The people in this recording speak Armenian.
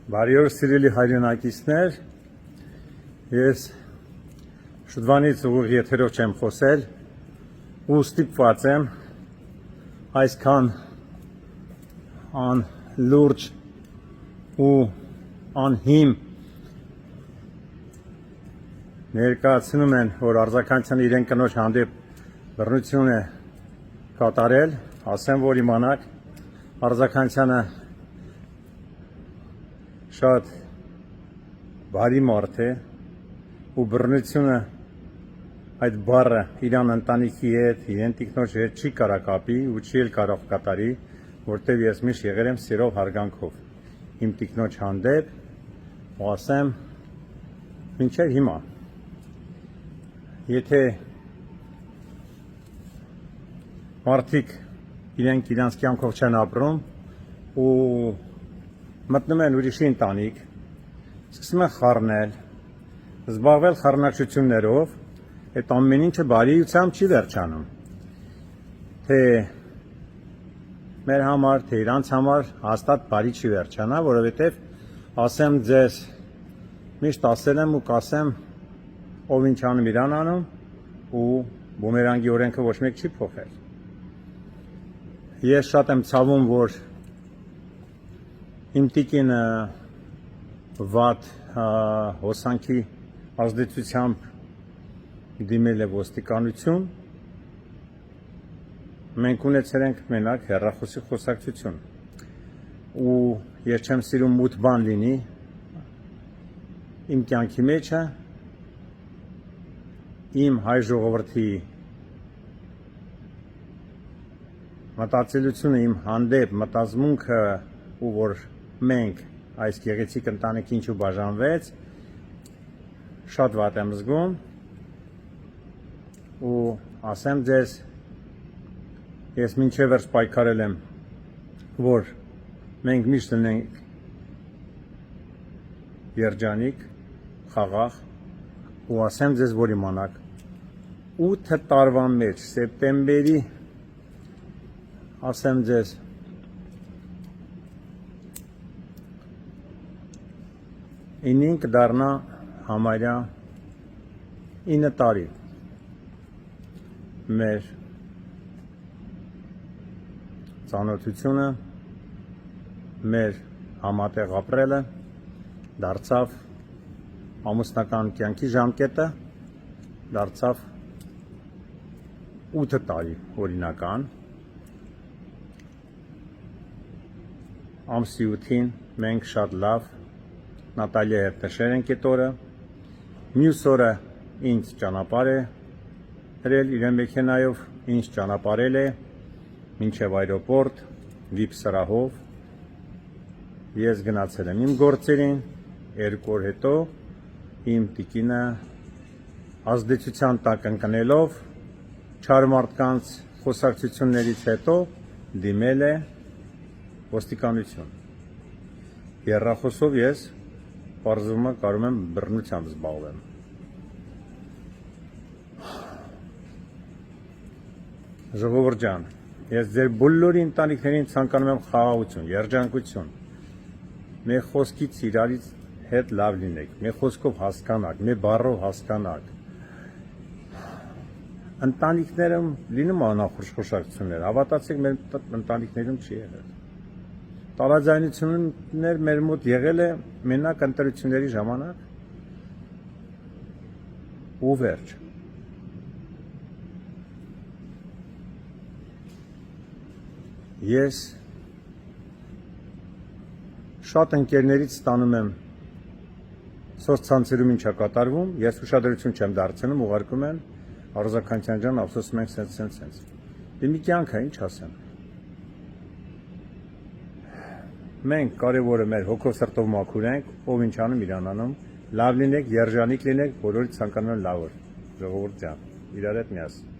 Բարի օր սիրելի հայրենակիցներ, ես շուտվանից ուղիղ եթերով չեմ խոսել ու ստիպված եմ այսքան անլուրջ ու անհիմ ներկայացնում են, որ արձագանքյանը իրեն կնոջ հանդեպ բռնություն է կատարել, ասեմ, որ իմանաք, արձագանքյանը շատ բարի մարդ է ու բռնությունը այդ բառը իրան ընտանիքի հետ, իրեն տիկնոջ հետ չի կարա կապի ու չի էլ կարող կատարի, որտեվ ես միշտ եղել եմ սիրով հարգանքով իմ տիկնոջ հանդեպ ու ասեմ մինչև հիմա եթե մարդիկ իրենք իրանց կյանքով չեն ապրում ու մտնում են ուրիշի ընտանիք, սկսում են խառնել, զբաղվել խառնակցություններով, այդ ամեն ինչը բարիությամբ չի վերջանում, թե մեր համար, թե իրանց համար հաստատ բարի չի վերջանա, որովհետև ասեմ ձեզ, միշտ ասել եմ ու կասեմ, ով ինչ անում իրան անում ու բումերանգի օրենքը ոչ մեկ չի փոխել։ Ես շատ եմ ցավում, որ իմ տիկինը վատ հոսանքի ազդեցությամբ դիմել է ոստիկանություն, մենք ունեցել ենք մենակ հեռախոսի խոսակցություն ու ես չեմ սիրում մութ բան լինի իմ կյանքի մեջը, իմ հայ ժողովրդի մտածելությունը իմ հանդեպ, մտածմունքը ու որ մենք այս գեղեցիկ ընտանիքի ինչու բաժանվեց, շատ վատ եմ զգում ու ասեմ ձեզ, ես մինչև վերջ պայքարել եմ, որ մենք միշտ լինենք երջանիկ, խաղաղ ու ասեմ ձեզ, որ իմանաք 8 տարվա մեջ, սեպտեմբերի, ասեմ ձեզ, ինին կդառնա համարյա 9 տարի մեր ծանոթությունը, մեր համատեղ ապրելը դարձավ ամուսնական կյանքի ժամկետը, դարձավ 8 տարի օրինական, ամսի 8-ին մենք շատ լավ Նատալիա հետ նշել ենք այդ օրը, մյուս օրը ինձ ճանապարհ է հրել իրեն մեքենայով, ինձ ճանապարհել է մինչև այրոպորտ, վիպ սրահով, ես գնացել եմ իմ գործերին, 2 օր հետո իմ տիկինը ազդեցության տակ ընկնելով, չար մարդկանց խոսակցություններից հետո դիմել է ոստիկանություն։ Հեռախոսով ես պարզվում է կարող եմ բռնությամբ զբաղվեմ։ Ժողովուրդ ջան, ես ձեր բոլորի ընտանիքներին ցանկանում եմ խաղաղություն, երջանկություն։ Մեր խոսքից իրարից հետ լավ լինեք, մեր խոսքով հասկանաք, մեր բառով հասկանաք։ Ընտանիքներում լինում անախորժակություններ, հավատացեք մեր ընտանիքներում չի եղել։ Տարաձայնություններ մեր մոտ եղել է մենակ ընտրությունների ժամանակ ու վերջ։ Ես շատ ընկերներից ստանում եմ սոցցանցերում ինչա կատարվում, ես ուշադրություն չեմ դարձնում, ուղարկում են Արձագանքյան ջան, ափսոսում ենք սենց։ Դե մի կյանք է, ինչ ասեմ։ Մենք կարևորը մեր հոգով սրտով մաքուր ենք, ով ինչ անում իրան անում, լավ լինեք, երջանիկ լինեք, բոլորից ցանկանում եմ լավը, ժողովուրդ ջան, իրար հետ միասին։